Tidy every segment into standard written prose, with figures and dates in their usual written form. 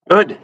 Good.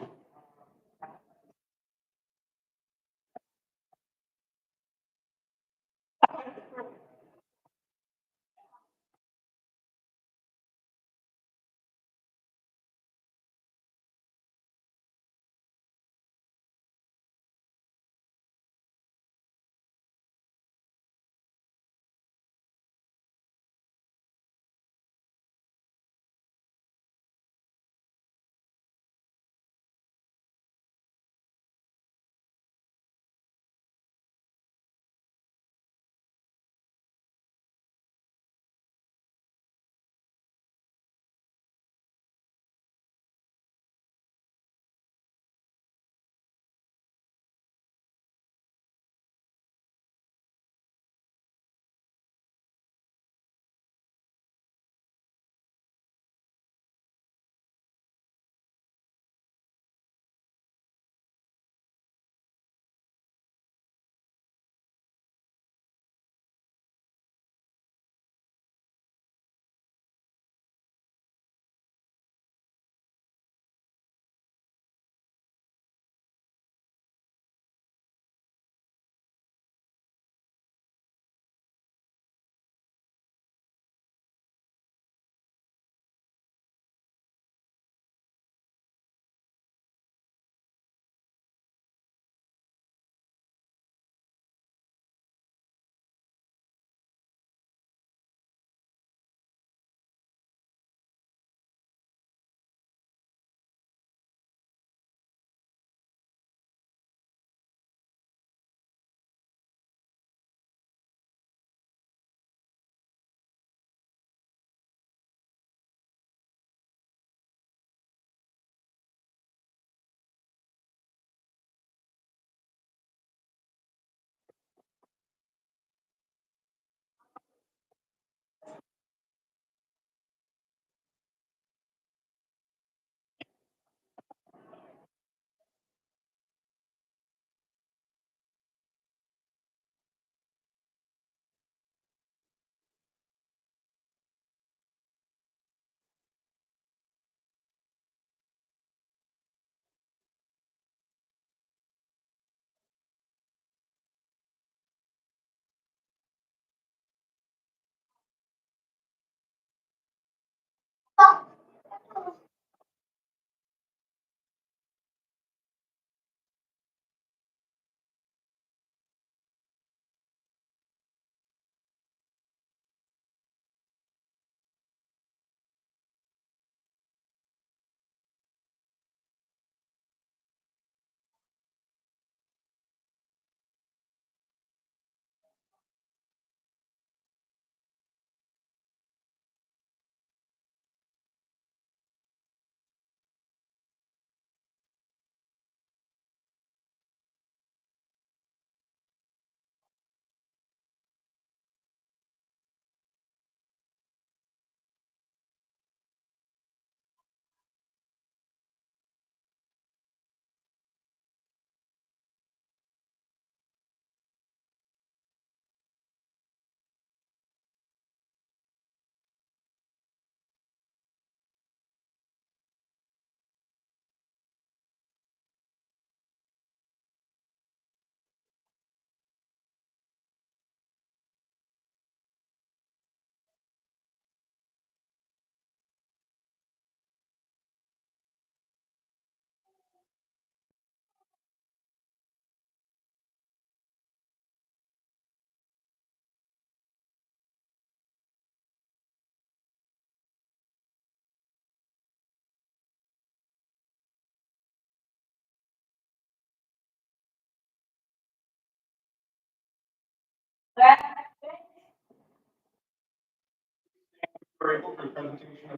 Grateful for the presentation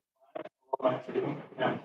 of my student. Yeah.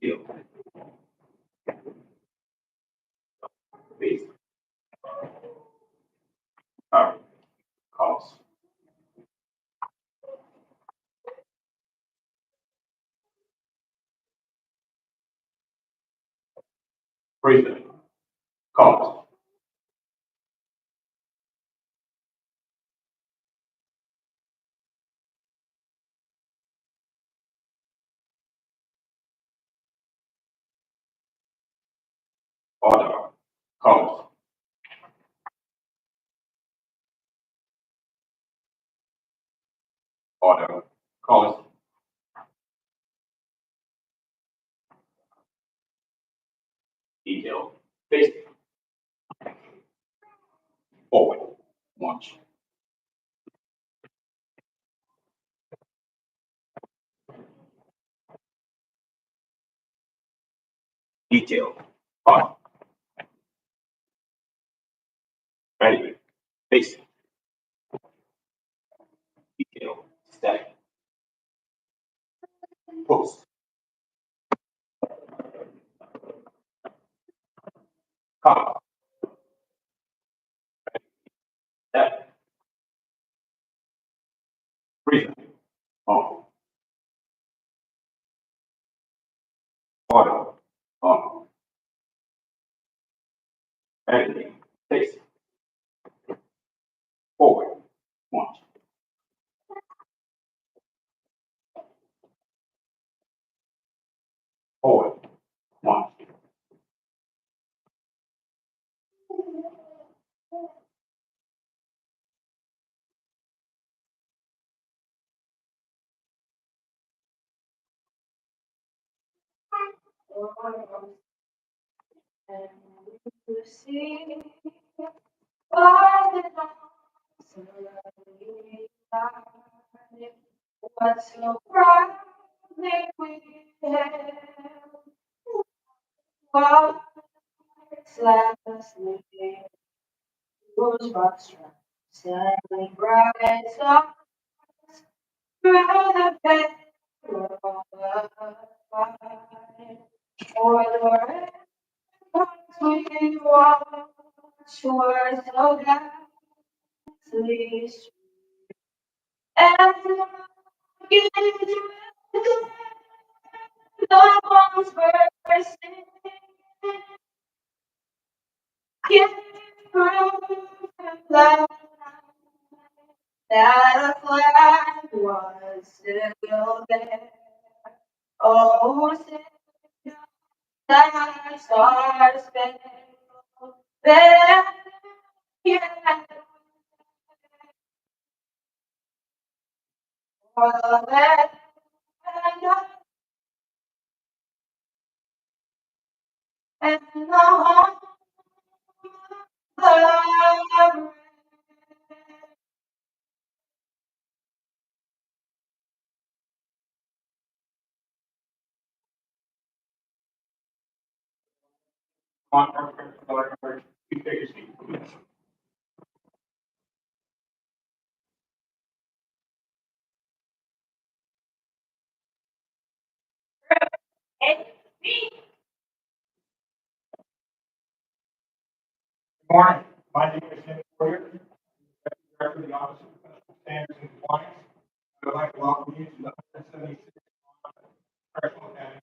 Deal. Base. Calls. Reason. Calls. Order. Calls. Order. Calls. Detail. Base. Forward. Launch. Detail. On. Ready. Base. Detail. Static. Post. Calls. Static. Reason. On. Order. On. Ready. Base. Forward. Launch. Forward. Launch. And you see why the dawn's early light, what so proudly we hailed, what last night was but shining bright stars through the veil of light, for the we watch were so ghastly, and the ones were singing, give proof that a flag was still there. Oh, still that stars spangled banner, yeah, for the land and the home of On. You take your seat. Good morning. My name is Jim Boyer, Director of the Office of Professional Standards and Compliance. I would like to welcome you to the 176th Professional Academy.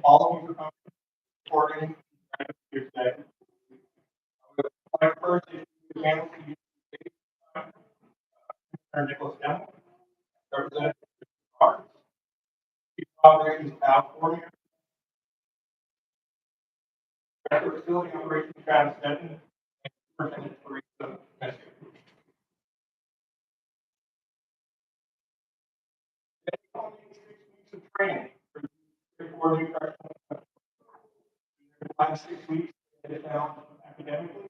All of you for coming supporting here today. I would like first to introduce the panel to you. Nicholas Demo, Representative Carr, Chief Operations Al Cormier, Director of Facility Operations Travis Denton, Superintendent for domestic abuse. They only need 6 weeks of training for new correctional officers. In the last 6 weeks, they found academically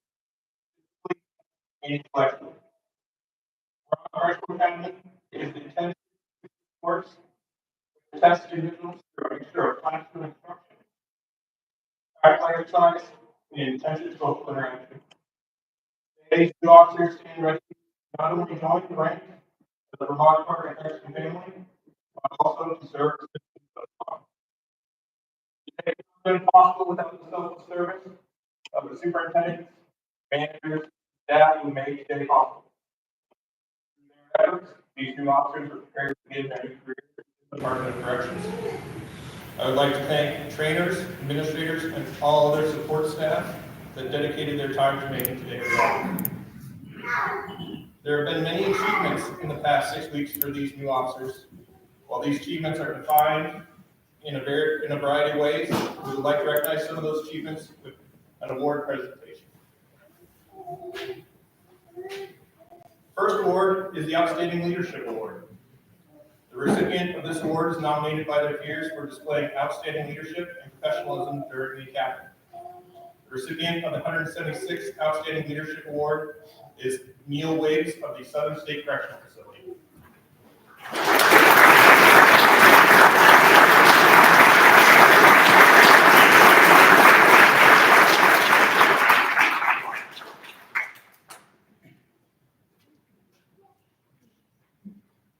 and intellectually. Correctional academy is the intensive course that tests individuals through a mixture of classroom instruction, practical exercise, and intensive social interaction. Today's new officers and rescues not only join the ranks of the Vermont Department of Corrections family, but also to serve the citizens of Vermont. It would have been possible without the selfless service of the superintendents, managers, staff who made today possible. Through their efforts, these new officers are prepared to begin their new careers in the Department of Corrections. I would like to thank trainers, administrators, and all other support staff that dedicated their time to making today a reality. There have been many achievements in the past 6 weeks for these new officers. While these achievements are defined in a variety of ways, we would like to recognize some of those achievements with an award presentation. First award is the Outstanding Leadership Award. The recipient of this award is nominated by their peers for displaying outstanding leadership and professionalism during the academy. The recipient of the 176th Outstanding Leadership Award is Neil Wiggs of the Southern State Correctional Facility.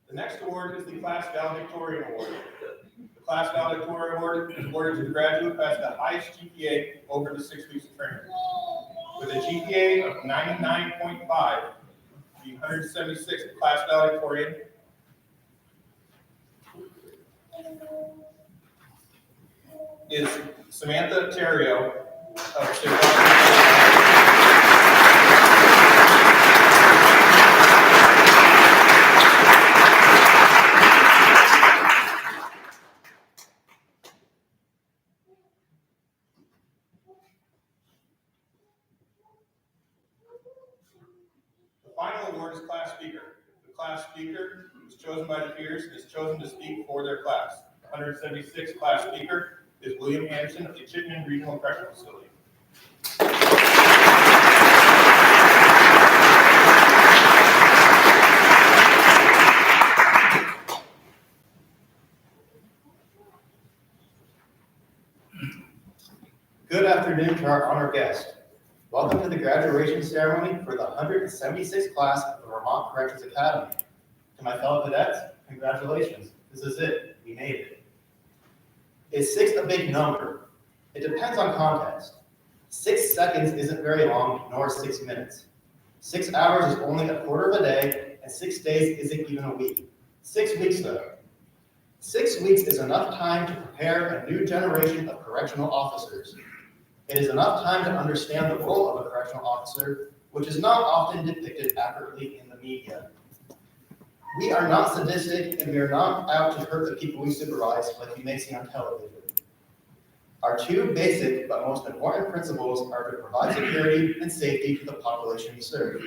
The next award is the Class Valedictorian Award. The Class Valedictorian Award is awarded to the graduate who has the highest GPA over the 6 weeks of training. With a GPA of 99.5, the 176th Class Valedictorian is Samantha Terrio of Chicago. The final award is Class Speaker. The Class Speaker is chosen by the peers and is chosen to speak for their class. The 176th Class Speaker is William Anderson of the Chittenden Regional Correctional Facility. Good afternoon to our honored guest. Welcome to the graduation ceremony for the 176th class of the Vermont Corrections Academy. To my fellow cadets, congratulations. This is it. We made it. Is 6 a big number? It depends on context. 6 seconds isn't very long, nor 6 minutes. 6 hours is only a quarter of a day, and 6 days isn't even a week. 6 weeks though. 6 weeks is enough time to prepare a new generation of correctional officers. It is enough time to understand the role of a correctional officer, which is not often depicted accurately in the media. We are not sadistic, and we are not out to hurt the people we supervise like you may see on television. Our 2 basic but most important principles are to provide security and safety to the population we serve.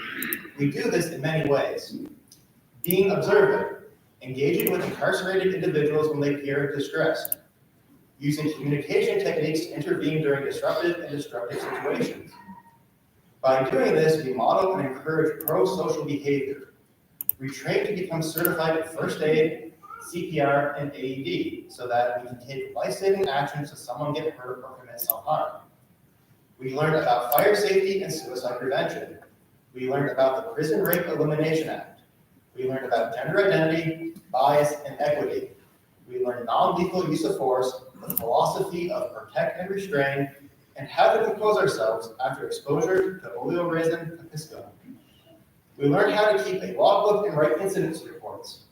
We do this in many ways. Being observant, engaging with incarcerated individuals when they appear distressed, using communication techniques to intervene during disruptive and destructive situations. By doing this, we model and encourage pro-social behavior. We train to become certified in first aid, CPR, and AED so that we can take life-saving actions if someone gets hurt or commits self-harm. We learned about fire safety and suicide prevention. We learned about the Prison Rape Elimination Act. We learned about gender identity, bias, and equity. We learned non-lethal use of force, the philosophy of protect and restrain, and how to compose ourselves after exposure to oleoresin and pisco. We learned how to keep a logbook and write incident reports,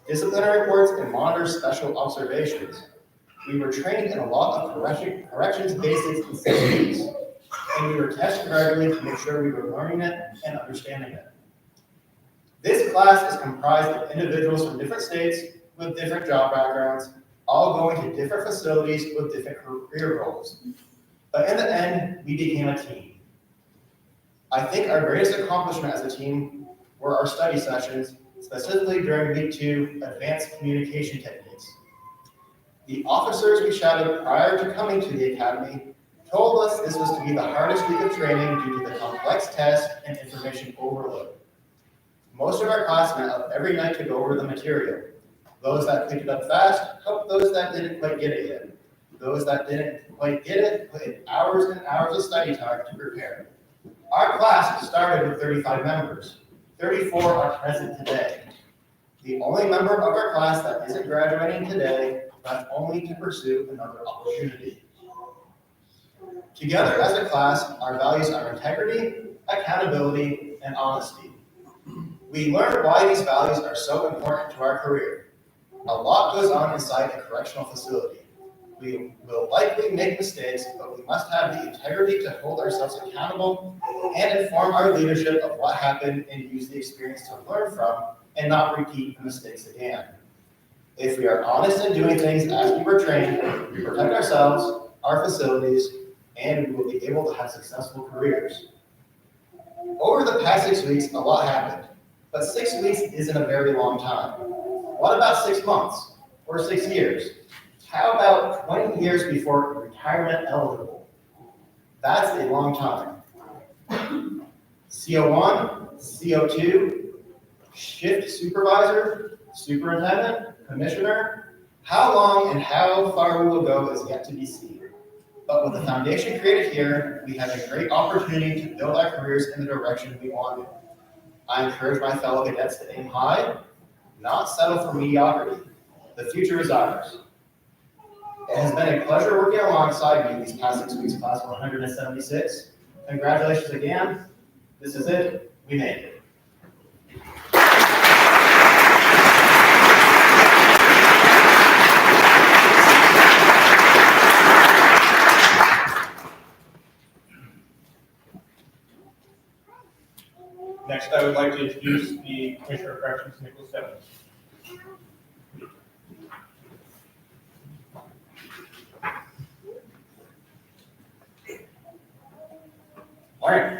disciplinary reports, and monitor special observations. We were trained in a lot of corrections basics in 6 weeks, and we were tested regularly to make sure we were learning it and understanding it. This class is comprised of individuals from different states with different job backgrounds, all going to different facilities with different career goals. But in the end, we became a team. I think our greatest accomplishment as a team were our study sessions, specifically during week 2, advanced communication techniques. The officers we shadowed prior to coming to the academy told us this was to be the hardest week of training due to the complex test and information overload. Most of our class met up every night to go over the material. Those that picked it up fast helped those that didn't quite get it yet. Those that didn't quite get it put in hours and hours of study time to prepare. Our class started with 35 members. 34 are present today. The only member of our class that isn't graduating today left only to pursue another opportunity. Together as a class, our values are integrity, accountability, and honesty. We learned why these values are so important to our career. A lot goes on inside a correctional facility. We will likely make mistakes, but we must have the integrity to hold ourselves accountable and inform our leadership of what happened and use the experience to learn from and not repeat the mistakes again. If we are honest in doing things as we were trained, we protect ourselves, our facilities, and we will be able to have successful careers. Over the past 6 weeks, a lot happened, but 6 weeks isn't a very long time. What about 6 months or 6 years? How about 20 years before retirement eligible? That's a long time. CO1, CO2, shift supervisor, superintendent, commissioner. How long and how far we will go is yet to be seen. But with the foundation created here, we have a great opportunity to build our careers in the direction we wanted. I encourage my fellow cadets to aim high, not settle for mediocrity. The future is ours. It has been a pleasure working alongside you these past 6 weeks, class 176. Congratulations again. This is it. We made it. Next, I would like to introduce the Commissioner of Corrections, Nicholas Evans. Morning.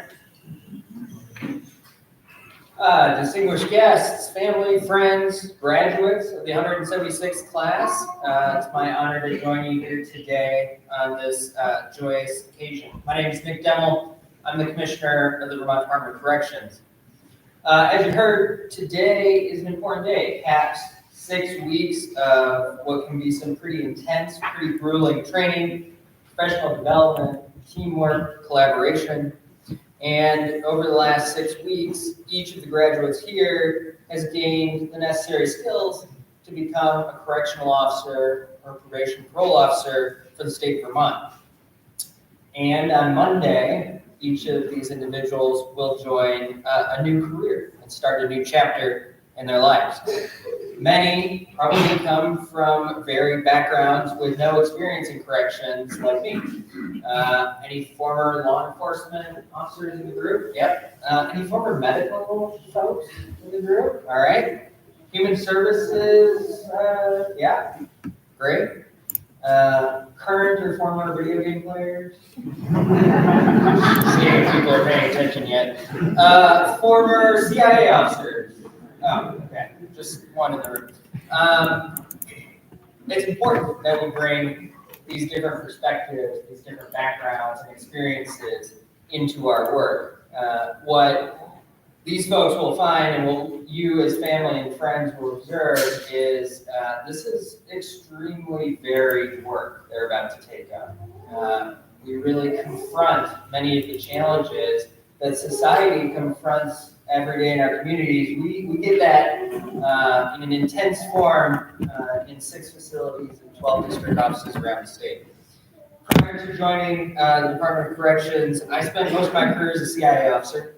Distinguished guests, family, friends, graduates of the 176th class, it's my honor to join you here today on this joyous occasion. My name is Nick Demmel. I'm the Commissioner of the Vermont Department of Corrections. As you heard, today is an important day. It caps 6 weeks of what can be some pretty intense, pretty grueling training, professional development, teamwork, collaboration. And over the last 6 weeks, each of the graduates here has gained the necessary skills to become a correctional officer or probation parole officer for the state of Vermont. And on Monday, each of these individuals will join a new career and start a new chapter in their lives. Many probably come from varied backgrounds with no experience in corrections like me. Any former law enforcement officers in the group? Yep. Any former medical folks in the group? All right. Human services? Yeah. Great. Current or former video game players? See if people are paying attention yet. Former CIA officers? Oh, okay. Just one in the room. It's important that we bring these different perspectives, these different backgrounds and experiences into our work. What these folks will find, and what you as family and friends will observe, is this is extremely varied work they're about to take on. We really confront many of the challenges that society confronts every day in our communities. We get that in an intense form in 6 facilities and 12 district offices around the state. Prior to joining the Department of Corrections, I spent most of my career as a CIA officer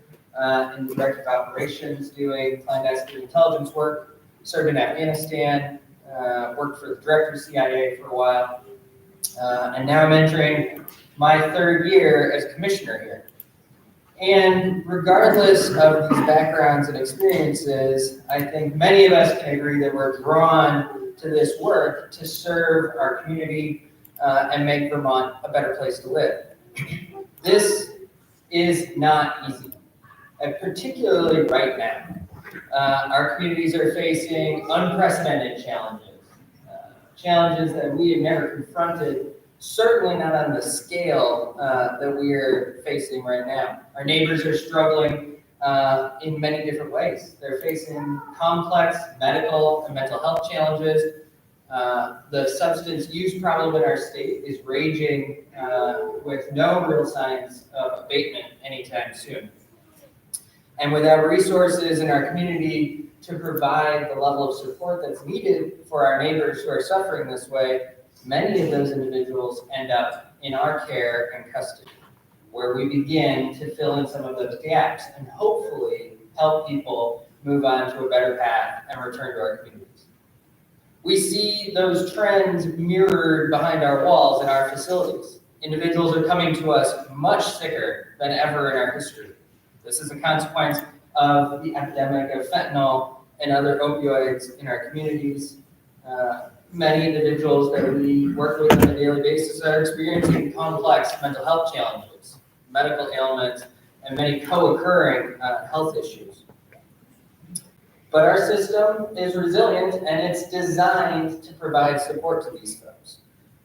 in directive operations, doing clandestine intelligence work, served in Afghanistan, worked for the director of CIA for a while, and now I'm entering my 3rd year as commissioner here. And regardless of these backgrounds and experiences, I think many of us can agree that we're drawn to this work to serve our community and make Vermont a better place to live. This is not easy. and particularly right now. Our communities are facing unprecedented challenges, challenges that we have never confronted, certainly not on the scale that we are facing right now. Our neighbors are struggling in many different ways. They're facing complex medical and mental health challenges. The substance use problem in our state is raging with no real signs of abatement anytime soon. And without resources in our community to provide the level of support that's needed for our neighbors who are suffering this way, many of those individuals end up in our care and custody, where we begin to fill in some of those gaps and hopefully help people move on to a better path and return to our communities. We see those trends mirrored behind our walls in our facilities. Individuals are coming to us much sicker than ever in our history. This is a consequence of the epidemic of fentanyl and other opioids in our communities. Many individuals that we work with on a daily basis are experiencing complex mental health challenges, medical ailments, and many co-occurring health issues. But our system is resilient and it's designed to provide support to these folks,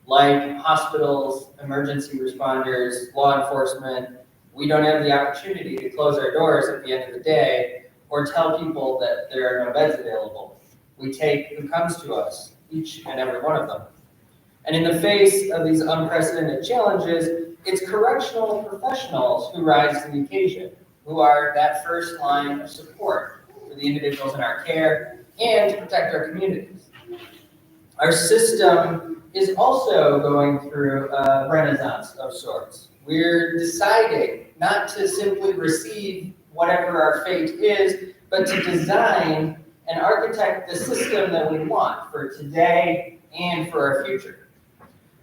like hospitals, emergency responders, law enforcement. We don't have the opportunity to close our doors at the end of the day or tell people that there are no beds available. We take who comes to us, each and every one of them. And in the face of these unprecedented challenges, it's correctional professionals who rise to the occasion, who are that first line of support for the individuals in our care and to protect our communities. Our system is also going through a renaissance of sorts. We're deciding not to simply receive whatever our fate is, but to design and architect the system that we want for today and for our future.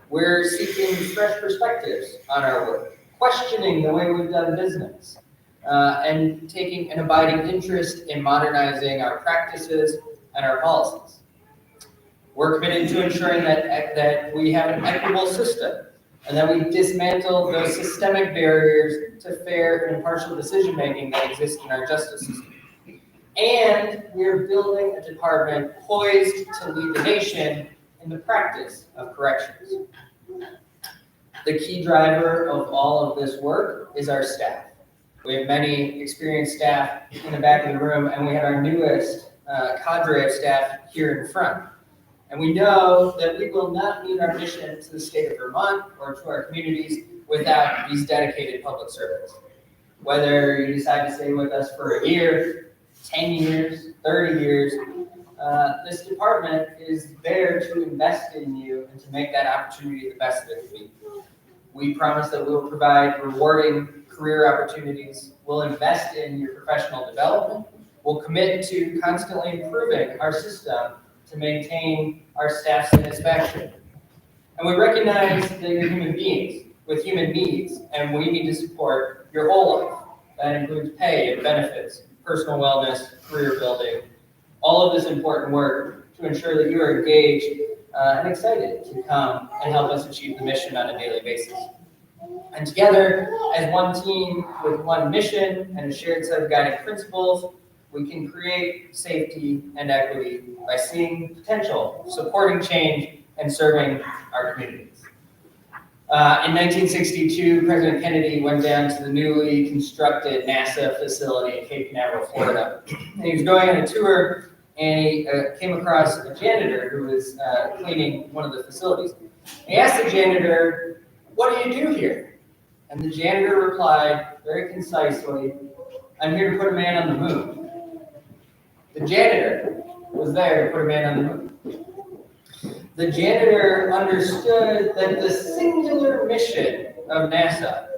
We're seeking fresh perspectives on our work, questioning the way we've done business, and taking an abiding interest in modernizing our practices and our policies. We're committed to ensuring that we have an equitable system and that we dismantle those systemic barriers to fair and impartial decision-making that exist in our justice system. And we're building a department poised to lead the nation in the practice of corrections. The key driver of all of this work is our staff. We have many experienced staff in the back of the room, and we have our newest cadre of staff here in front. And we know that we will not meet our mission to the state of Vermont or to our communities without these dedicated public servants. Whether you decide to stay with us for a year, 10 years, 30 years, this department is there to invest in you and to make that opportunity the best that it can be. We promise that we will provide rewarding career opportunities. We'll invest in your professional development. We'll commit to constantly improving our system to maintain our staff satisfaction. And we recognize that you're human beings with human needs, and we need to support your whole life. That includes pay and benefits, personal wellness, career building, all of this important work to ensure that you are engaged and excited to come and help us achieve the mission on a daily basis. And together, as one team with one mission and a shared set of guiding principles, we can create safety and equity by seeing potential, supporting change, and serving our communities. In 1962, President Kennedy went down to the newly constructed NASA facility in Cape Canaveral, Florida. And he was going on a tour, and he came across a janitor who was cleaning one of the facilities. He asked the janitor, "What do you do here?" And the janitor replied very concisely, "I'm here to put a man on the moon." The janitor was there to put a man on the moon. The janitor understood that the singular mission of NASA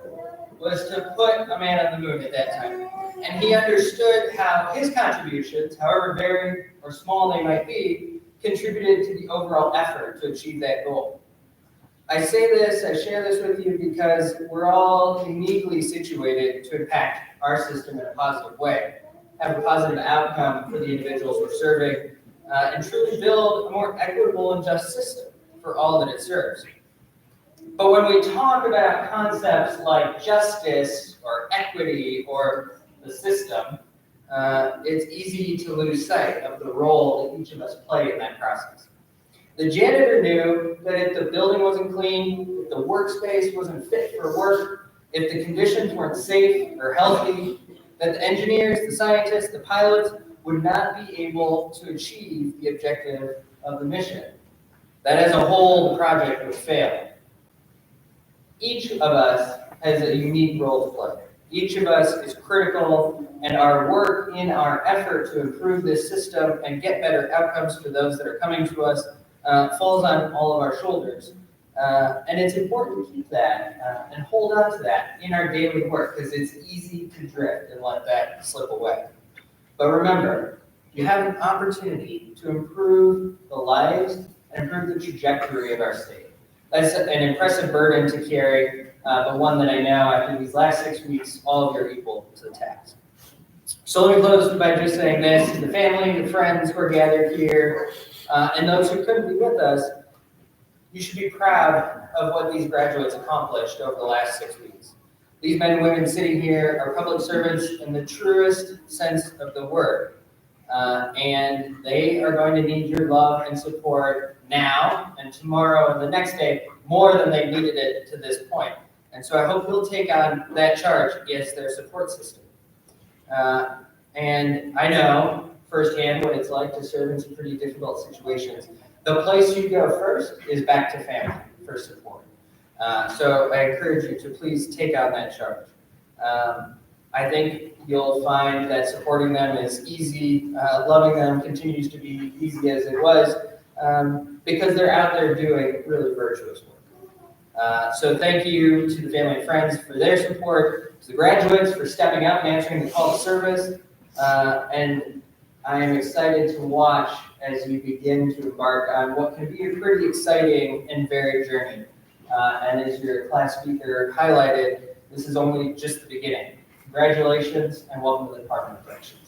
was to put a man on the moon at that time. And he understood how his contributions, however varied or small they might be, contributed to the overall effort to achieve that goal. I say this, I share this with you because we're all uniquely situated to impact our system in a positive way, have a positive outcome for the individuals we're serving, and truly build a more equitable and just system for all that it serves. But when we talk about concepts like justice or equity or the system, it's easy to lose sight of the role that each of us play in that process. The janitor knew that if the building wasn't clean, if the workspace wasn't fit for work, if the conditions weren't safe or healthy, that the engineers, the scientists, the pilots would not be able to achieve the objective of the mission. That as a whole, the project would fail. Each of us has a unique role to play. Each of us is critical, and our work in our effort to improve this system and get better outcomes for those that are coming to us falls on all of our shoulders. And it's important to keep that and hold on to that in our daily work, because it's easy to drift and let that slip away. But remember, you have an opportunity to improve the lives and improve the trajectory of our state. That's an impressive burden to carry, but one that I know after these last 6 weeks, all of you are equal to the task. So let me close by just saying this: to the family, the friends who are gathered here, and those who couldn't be with us, you should be proud of what these graduates accomplished over the last 6 weeks. These men and women sitting here are public servants in the truest sense of the word. And they are going to need your love and support now and tomorrow and the next day more than they needed it to this point. And so I hope you'll take on that charge as their support system. And I know firsthand what it's like to serve in some pretty difficult situations. The place you go first is back to family for support. So I encourage you to please take on that charge. I think you'll find that supporting them is easy, loving them continues to be easy as it was, because they're out there doing really virtuous work. So thank you to the family and friends for their support, to the graduates for stepping up and answering the call to service, and I am excited to watch as you begin to embark on what can be a pretty exciting and varied journey. And as your class speaker highlighted, this is only just the beginning. Congratulations and welcome to the Department of Corrections.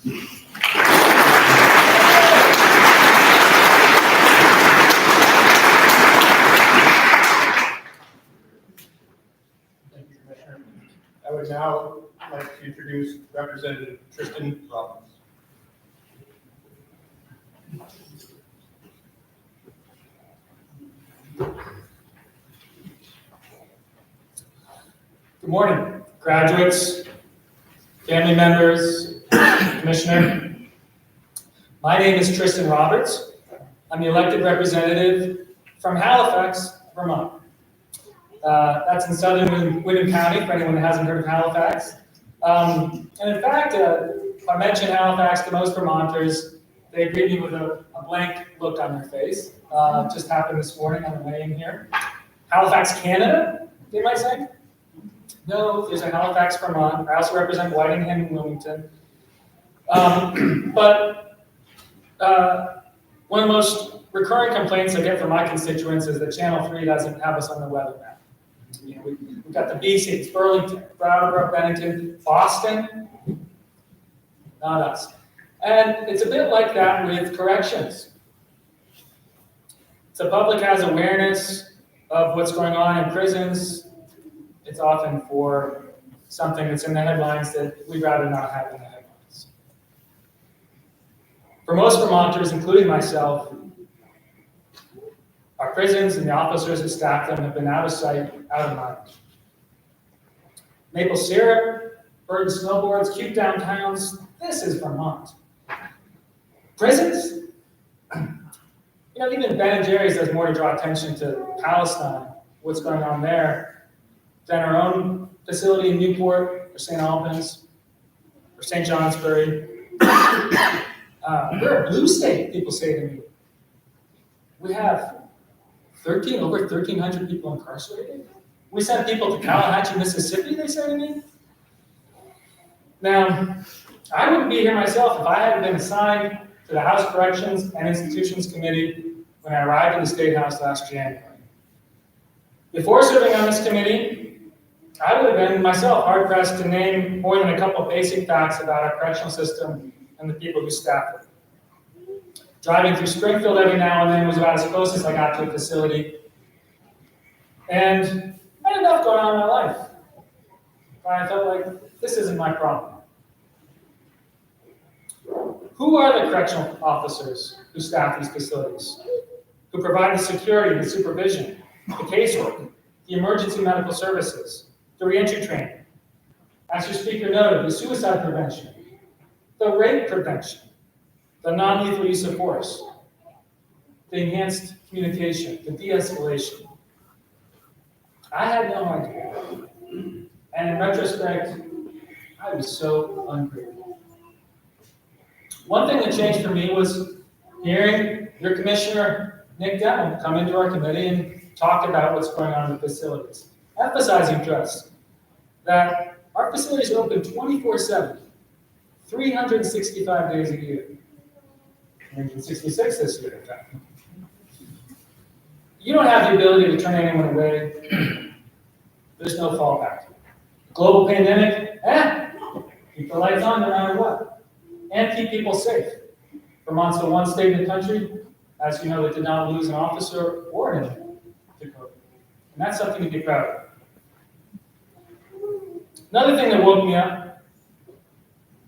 Thank you, Commissioner. I would now like to introduce Representative Tristan Robbins. Good morning, graduates, family members, Commissioner. My name is Tristan Roberts. I'm the elected representative from Halifax, Vermont. That's in southern Windham County, for anyone that hasn't heard of Halifax. And in fact, if I mention Halifax to most Vermonters, they greet me with a blank look on their face. Just happened this morning on the way in here. Halifax, Canada, they might say. No, there's a Halifax, Vermont. I also represent Whitingham and Wilmington. But one of the most recurring complaints I get from my constituents is that Channel 3 doesn't have us on the weather map. You know, we've got the BC, it's Burlington, Brattleboro, Bennington, Boston, not us. And it's a bit like that with corrections. The public has awareness of what's going on in prisons. It's often for something that's in the headlines that we'd rather not have in the headlines. For most Vermonters, including myself, our prisons and the officers that staff them have been out of sight, out of mind. Maple syrup, bird and snowboards, cute downtowns, this is Vermont. Prisons? You know, even Ben and Jerry's does more to draw attention to Palestine, what's going on there, than our own facility in Newport or St. Albans or St. Johnsbury. We're a blue state, people say to me. We have over 1,300 people incarcerated. We sent people to Tallahatchie, Mississippi, they say to me. Now, I wouldn't be here myself if I hadn't been assigned to the House Corrections and Institutions Committee when I arrived in the State House last January. Before serving on this committee, I would have been myself hard-pressed to name more than a couple basic facts about our correctional system and the people who staff it. Driving through Springfield every now and then was about as close as I got to a facility. And I had enough going on in my life. I felt like this isn't my problem. Who are the correctional officers who staff these facilities? Who provide the security, the supervision, the casework, the emergency medical services, the reentry training? As your speaker noted, the suicide prevention, the rape prevention, the non-lethal use of force, the enhanced communication, the de-escalation. I had no idea. And in retrospect, I was so ungrateful. One thing that changed for me was hearing your commissioner, Nick Demmel, come into our committee and talk about what's going on in the facilities, emphasizing to us that our facilities are open 24/7, 365 days a year. 366 this year, in fact. You don't have the ability to turn anyone away. There's no fallback. Global pandemic, keep the lights on no matter what. And keep people safe. Vermont's the one state in the country, as you know, that did not lose an officer or an inmate to COVID. And that's something to be proud of. Another thing that woke me up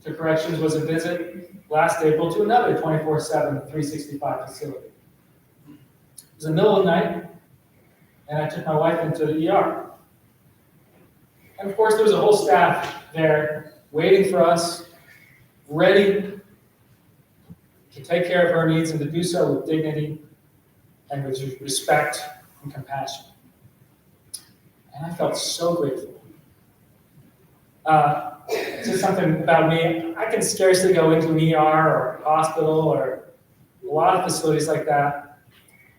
to corrections was a visit last April to another 24/7, 365 facility. It was the middle of the night, and I took my wife into the ER. And of course, there was a whole staff there waiting for us, ready to take care of her needs and to do so with dignity and with respect and compassion. And I felt so grateful. Just something about me, I can scarcely go into an ER or a hospital or a lot of facilities like that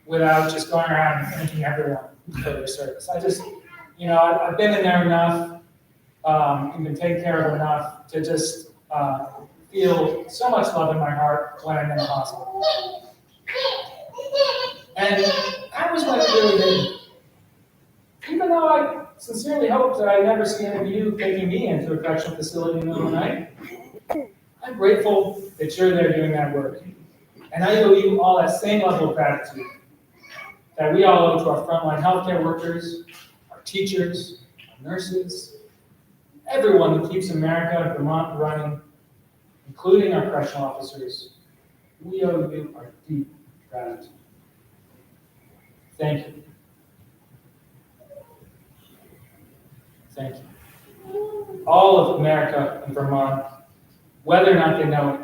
without just going around and thanking everyone for their service. I've been in there enough and been taken care of enough to just feel so much love in my heart when I'm in the hospital. And that was when it really hit me. Even though I sincerely hope that I never see any of you taking me into a correctional facility in the middle of the night, I'm grateful that you're there doing that work. And I owe you all that same level of gratitude that we all owe to our frontline healthcare workers, our teachers, our nurses, everyone that keeps America and Vermont running, including our correctional officers. We owe you our deep gratitude. Thank you. Thank you. All of America and Vermont, whether or not they know it,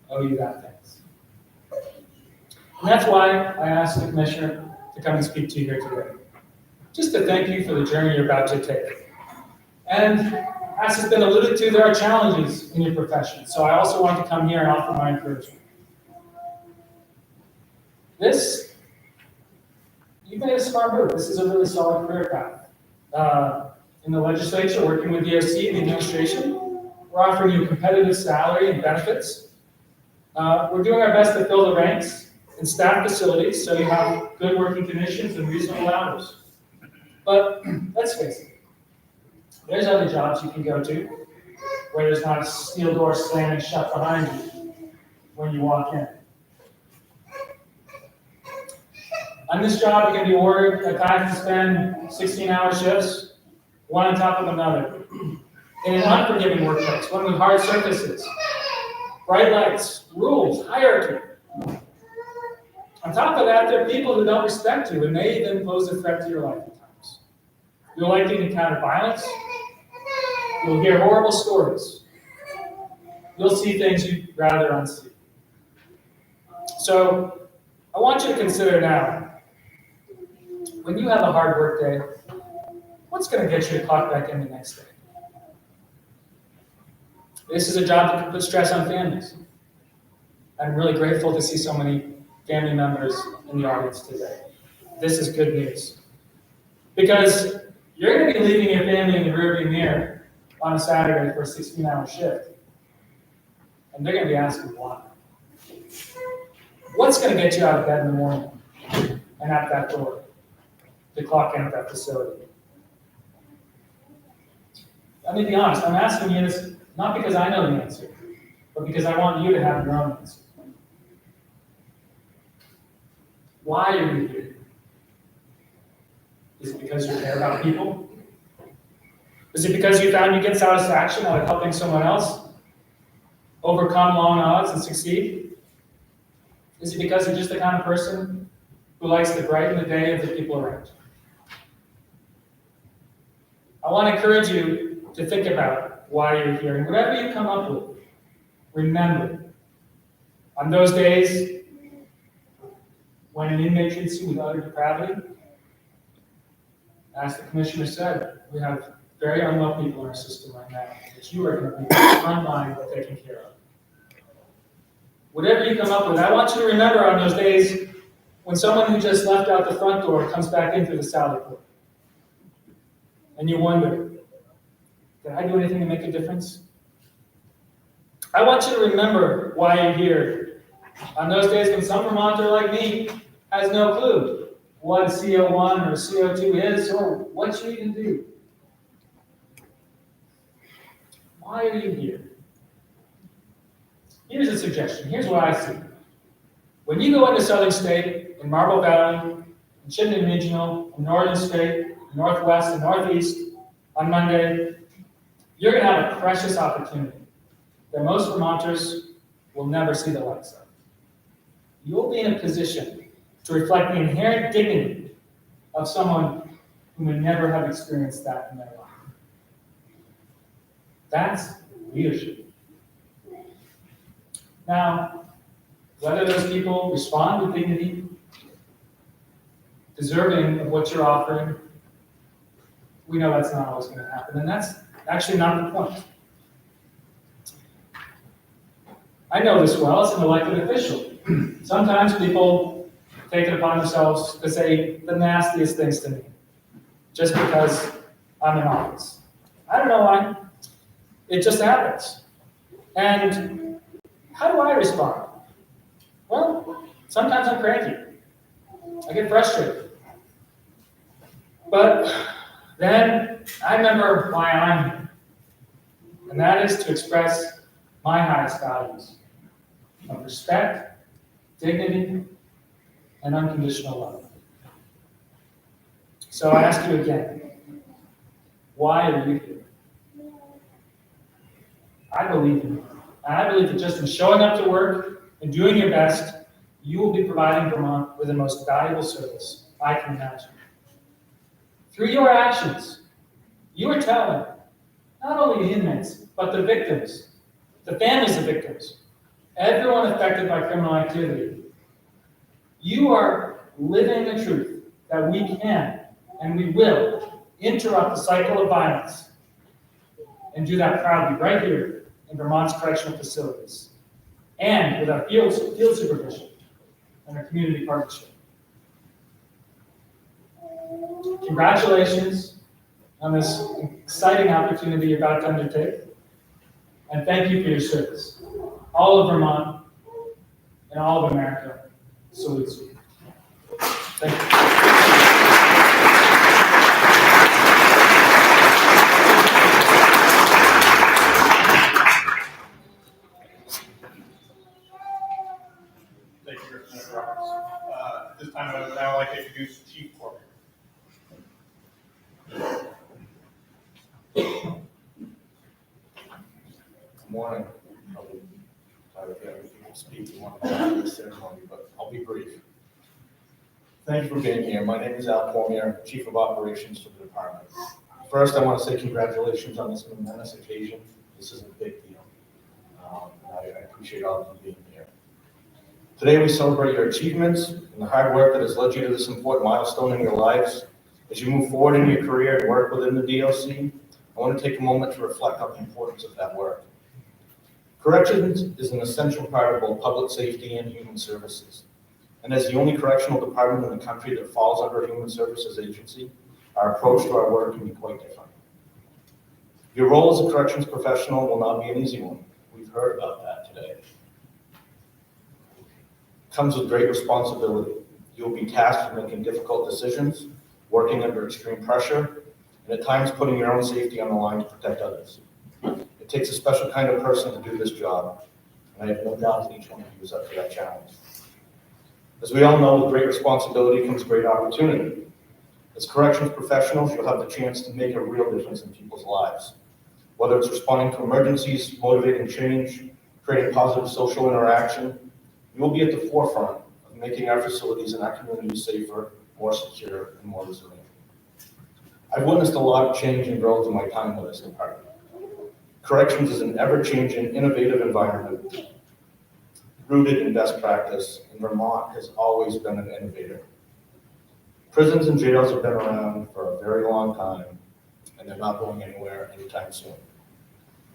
owe you that thanks. And that's why I asked the Commissioner to come and speak to you here today, just to thank you for the journey you're about to take. And as has been alluded to, there are challenges in your profession, so I also want to come here and offer my encouragement. You've made a smart move. This is a really solid career path. In the legislature, working with DOC, the administration, we're offering you competitive salary and benefits. We're doing our best to fill the ranks and staff facilities so you have good working conditions and reasonable hours. But let's face it, there's other jobs you can go to where there's not a steel door slamming shut behind you when you walk in. On this job, you can be ordered at times to spend 16-hour shifts, one on top of another, in an unforgiving workplace, one with hard surfaces, bright lights, rules, hierarchy. On top of that, there are people who don't respect you and may even pose a threat to your life at times. You'll likely encounter violence. You'll hear horrible stories. You'll see things you'd rather unsee. So, I want you to consider now, when you have a hard work day, what's going to get you to clock back in the next day? This is a job that can put stress on families. I'm really grateful to see so many family members in the audience today. This is good news. Because you're going to be leaving your family in the rearview mirror on a Saturday for a 16-hour shift. And they're going to be asking why. What's going to get you out of bed in the morning and out that door to clock in at that facility? Let me be honest, I'm asking you this not because I know the answer, but because I want you to have your own answer. Why are you here? Is it because you care about people? Is it because you found you get satisfaction out of helping someone else? overcome long odds and succeed? Is it because you're just the kind of person who likes to brighten the day of the people around you? I want to encourage you to think about why you're here, and whatever you come up with, remember, on those days when an inmate treats you with utter depravity, as the commissioner said, we have very unwell people in our system right now that you are going to be front line of taking care of. Whatever you come up with, I want you to remember on those days when someone who just left out the front door comes back in through the sally port. And you wonder, did I do anything to make a difference? I want you to remember why you're here. On those days when some Vermonter like me has no clue what a CO1 or CO2 is or what you even do. Why are you here? Here's a suggestion. Here's what I see. When you go into Southern State, in Marble Valley, in Chittenden Regional, in Northern State, Northwest, and Northeast on Monday, you're going to have a precious opportunity that most Vermonters will never see the likes of. You'll be in a position to reflect the inherent dignity of someone who may never have experienced that in their life. That's leadership. Now, whether those people respond with dignity, deserving of what you're offering, we know that's not always going to happen, and that's actually not the point. I know this well as an elected official. Sometimes people take it upon themselves to say the nastiest things to me, just because I'm in office. I don't know why. It just happens. And how do I respond? Well, sometimes I'm cranky. I get frustrated. But then I remember why I'm here. And that is to express my highest values of respect, dignity, and unconditional love. So I ask you again, why are you here? I believe in you. And I believe that just in showing up to work and doing your best, you will be providing Vermont with the most valuable service I can imagine. Through your actions, you are telling not only the inmates, but the victims, the families of victims, everyone affected by criminal activity, you are living the truth that we can and we will interrupt the cycle of violence and do that proudly right here in Vermont's correctional facilities and with our field supervision and our community partnership. Congratulations on this exciting opportunity you're about to undertake, and thank you for your service. All of Vermont and all of America salutes you. Thank you. Thank you, Mr. Roberts. At this time, I would now like to introduce Chief Cormier. Good morning. I'll be tired of having people speak in one part of the ceremony, but I'll be brief. Thank you for being here. My name is Al Cormier, Chief of Operations for the department. First, I want to say congratulations on this momentous occasion. This is a big deal. I appreciate all of you being here. Today, we celebrate your achievements and the hard work that has led you to this important milestone in your lives. As you move forward in your career and work within the DOC, I want to take a moment to reflect on the importance of that work. Corrections is an essential part of both public safety and human services. And as the only correctional department in the country that falls under a human services agency, our approach to our work can be quite different. Your role as a corrections professional will not be an easy one. We've heard about that today. It comes with great responsibility. You'll be tasked with making difficult decisions, working under extreme pressure, and at times putting your own safety on the line to protect others. It takes a special kind of person to do this job, and I have no doubt that each one of you is up for that challenge. As we all know, with great responsibility comes great opportunity. As corrections professionals, you'll have the chance to make a real difference in people's lives. Whether it's responding to emergencies, motivating change, creating positive social interaction. You will be at the forefront of making our facilities and our communities safer, more secure, and more resilient. I've witnessed a lot of change and growth in my time with this department. Corrections is an ever-changing, innovative environment rooted in best practice, and Vermont has always been an innovator. Prisons and jails have been around for a very long time, and they're not going anywhere anytime soon.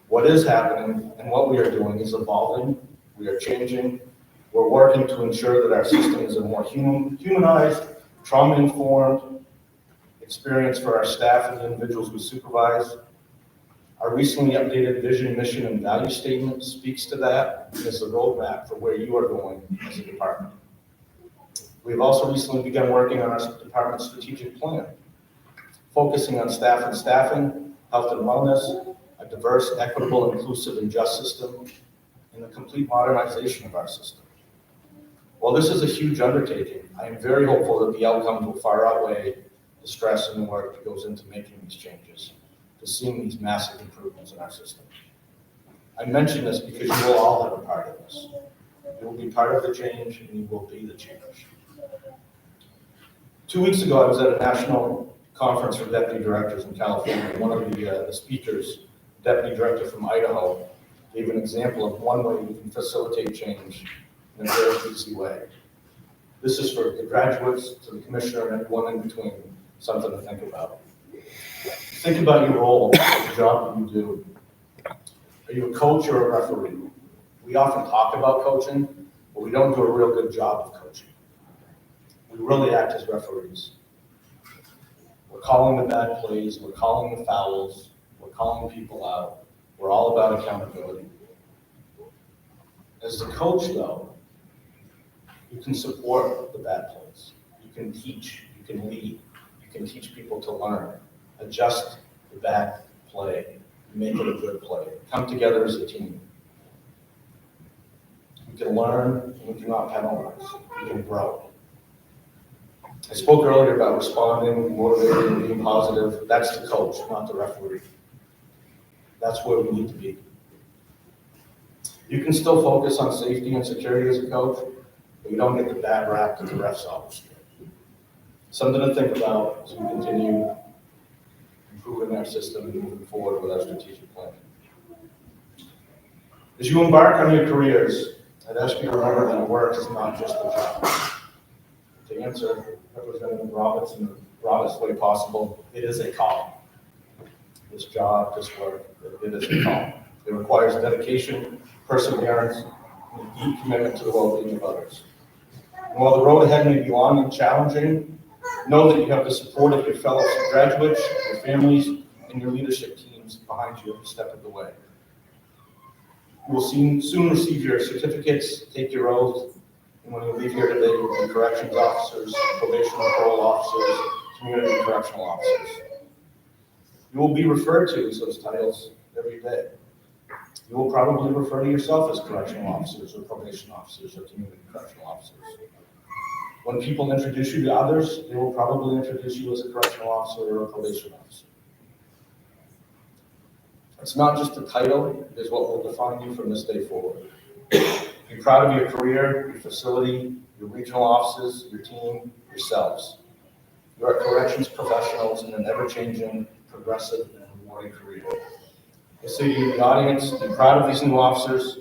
What is happening and what we are doing is evolving, we are changing, we're working to ensure that our system is a more humanized, trauma-informed experience for our staff and the individuals we supervise. Our recently updated vision, mission, and value statement speaks to that and is a roadmap for where you are going as a department. We have also recently begun working on our department's strategic plan, focusing on staff and staffing, health and wellness, a diverse, equitable, inclusive, and just system, and the complete modernization of our system. While this is a huge undertaking, I am very hopeful that the outcomes will far outweigh the stress and the work that goes into making these changes, to seeing these massive improvements in our system. I mention this because you will all have a part of this. You will be part of the change, and you will be the change. 2 weeks ago, I was at a national conference for deputy directors in California. One of the speakers, deputy director from Idaho, gave an example of one way we can facilitate change in a very easy way. This is for the graduates, to the commissioner, and everyone in between, something to think about. Think about your role, the job that you do. Are you a coach or a referee? We often talk about coaching, but we don't do a real good job of coaching. We really act as referees. We're calling the bad plays, we're calling the fouls, we're calling people out. We're all about accountability. As the coach, though, you can support the bad plays. You can teach, you can lead, you can teach people to learn, adjust the bad play, make it a good play. Come together as a team. We can learn, and we cannot penalize. We can grow. I spoke earlier about responding, motivating, being positive. That's the coach, not the referee. That's where we need to be. You can still focus on safety and security as a coach, but you don't get the bad rap that the refs always get. Something to think about as we continue improving our system and moving forward with our strategic plan. As you embark on your careers, I'd ask you to remember that work is not just a job. To answer Representative Roberts in the broadest way possible, it is a calling. This job, this work, it is a calling. It requires dedication, perseverance, and a deep commitment to the well-being of others. And while the road ahead may be long and challenging, know that you have the support of your fellow graduates, your families, and your leadership teams behind you every step of the way. You will soon receive your certificates, take your oath, and when you leave here today, you will be corrections officers, probation and parole officers, community correctional officers. You will be referred to as those titles every day. You will probably refer to yourself as correctional officers or probation officers or community correctional officers. When people introduce you to others, they will probably introduce you as a correctional officer or a probation officer. It's not just a title, it is what will define you from this day forward. Be proud of your career, your facility, your regional offices, your team, yourselves. You are corrections professionals in an ever-changing, progressive, and rewarding career. I say to you, the audience, be proud of these new officers.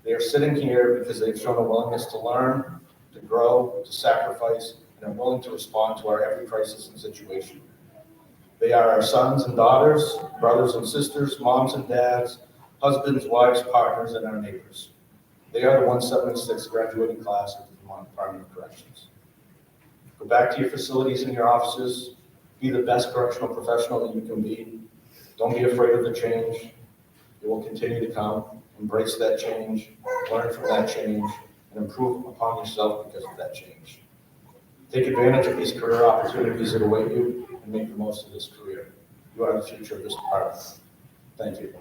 They are sitting here because they've shown a willingness to learn, to grow, to sacrifice, and are willing to respond to our every crisis and situation. They are our sons and daughters, brothers and sisters, moms and dads, husbands, wives, partners, and our neighbors. They are the 176 graduating class of the Vermont Department of Corrections. Go back to your facilities and your offices. Be the best correctional professional that you can be. Don't be afraid of the change. It will continue to come. Embrace that change, learn from that change, and improve upon yourself because of that change. Take advantage of these career opportunities that await you and make the most of this career. You are the future of this department. Thank you.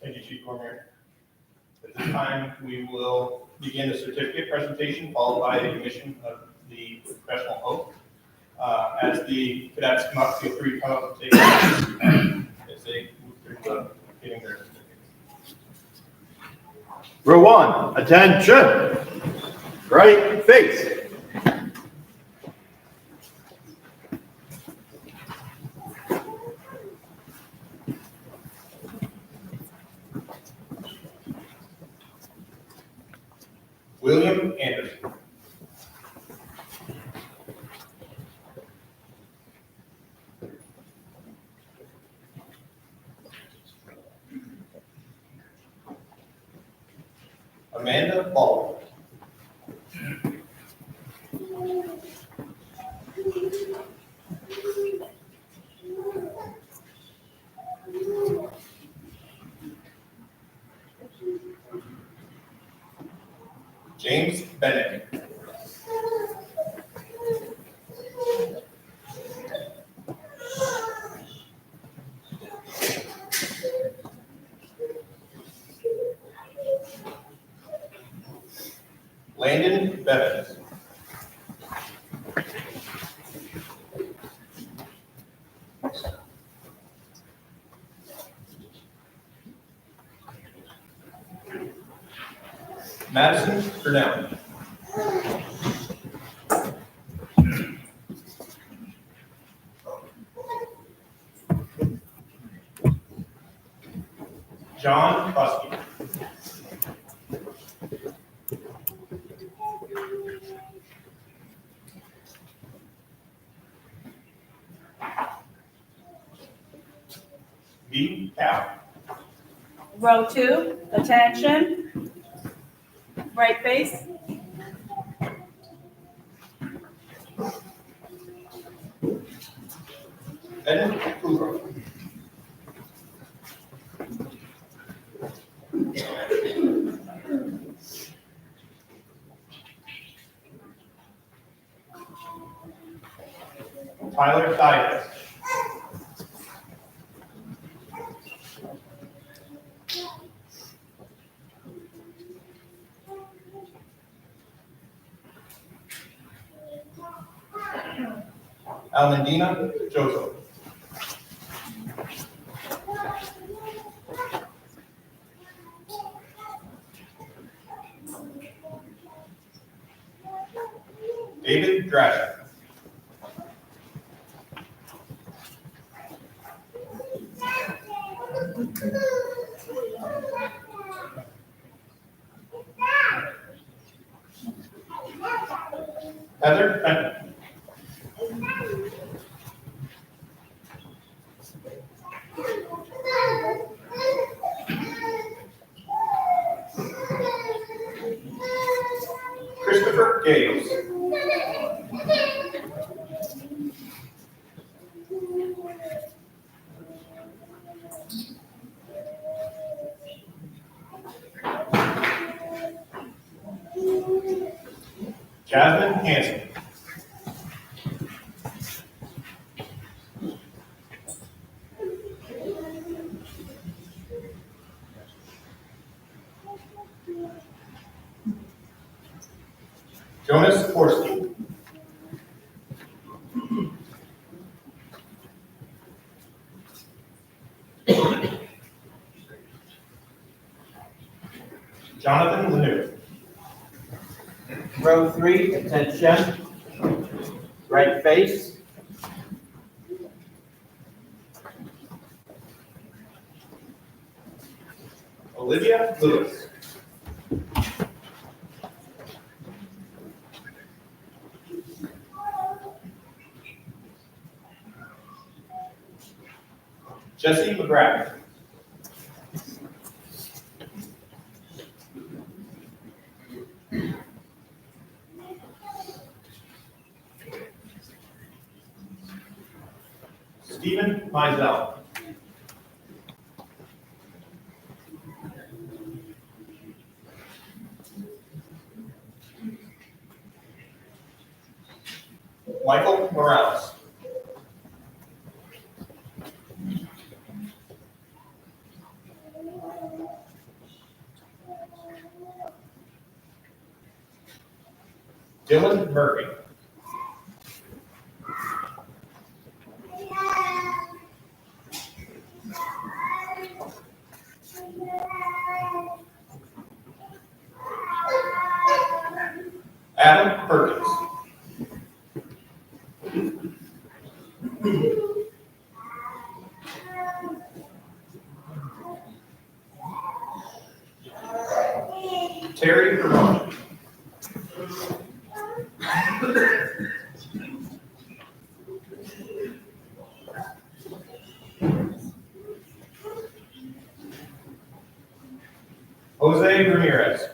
Thank you, Chief Cormier. At this time, we will begin the certificate presentation, followed by the admission of the professional oath. As the cadets come up, feel free to come up and take questions as they move through getting their certificates. Row one, attention. Right face. William Anderson. Amanda Baldwin. James Bennett. Landon Bevins. Madison Purnell. John Busky. B. Cow. Row two, attention. Right face. Eden Kudrow. Tyler Dias. Almendina Joseph. David Drasher. Heather Fenton. Christopher Gales. Jasmine Hanson. Jonas Forsky. Jonathan Lanu. Row three, attention. Right face. Olivia Lewis. Jesse McGrath. Stephen Mizell. Michael Morales. Dylan Murphy. Adam Perkins. Terry Vermont. Jose Ramirez.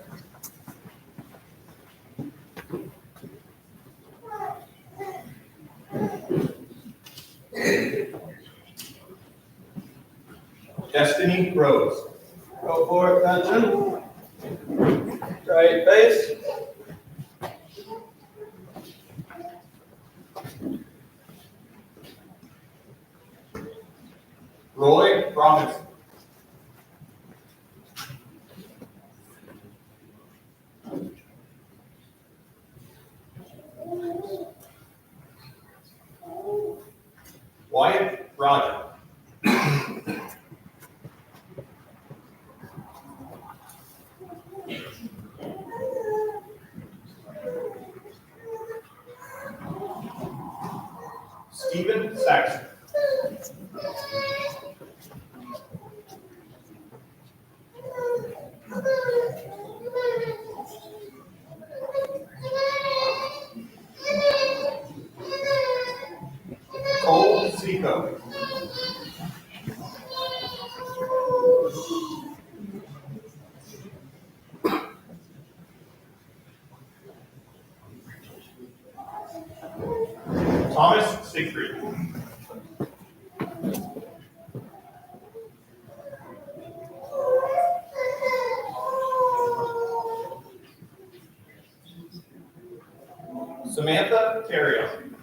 Destiny Rose. Go for it, attention. Right face. Roy Robinson. Wyatt Roger. Stephen Saxon. Cole Seco. Thomas Siegfried. Samantha Carrion.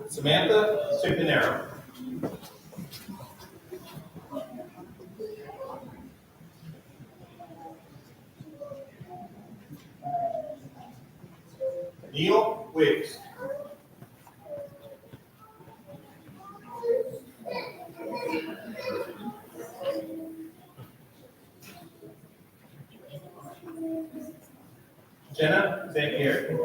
Samantha Timpanero. Neil Wiggs. Jenna St. Pierre.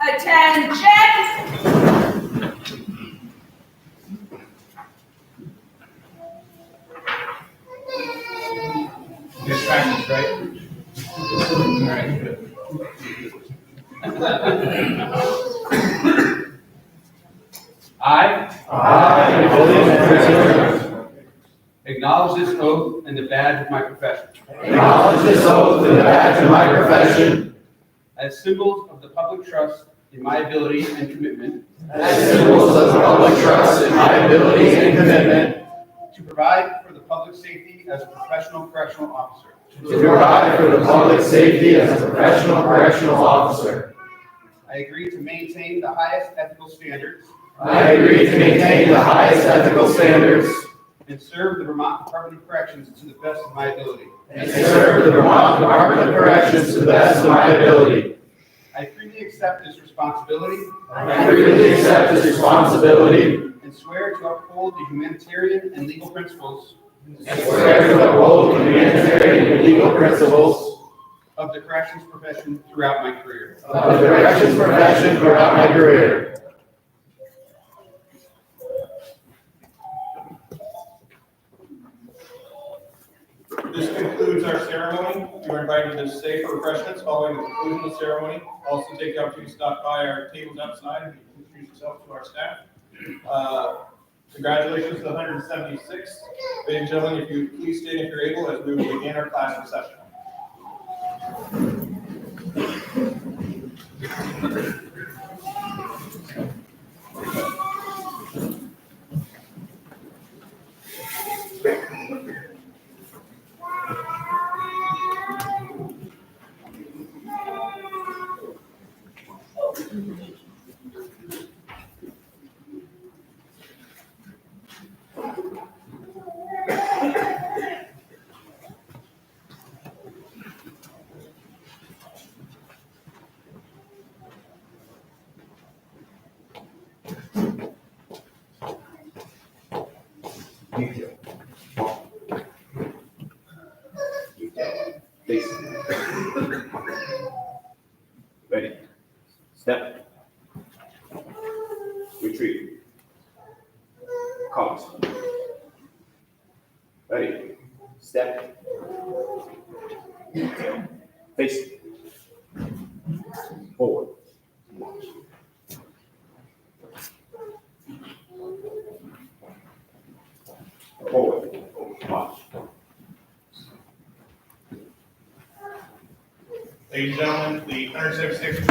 Attention! Distractions, right? All right, good. Acknowledge this oath and the badge of my profession. Acknowledge this oath and the badge of my profession As symbols of the public trust in my ability and commitment. as symbols of the public trust in my ability and commitment To provide for the public safety as a professional correctional officer. to provide for the public safety as a professional correctional officer. I agree to maintain the highest ethical standards. I agree to maintain the highest ethical standards And serve the Vermont Department of Corrections to the best of my ability. and serve the Vermont Department of Corrections to the best of my ability. I freely accept this responsibility. I freely accept this responsibility And swear to uphold the humanitarian and legal principles. and swear to uphold the humanitarian and legal principles Of the corrections profession throughout my career. of the corrections profession throughout my career. This concludes our ceremony. You are invited to stay for refreshments following the conclusion of the ceremony. Also take the opportunity to stop by our tables outside and introduce yourself to our staff. Congratulations to the 176th. Ladies and gentlemen, if you please stand if you're able as we will begin our class reception. Face. Ready. Step. Retreat. Count. Ready. Step. Face. Forward. Forward. March. Ladies and gentlemen, the 176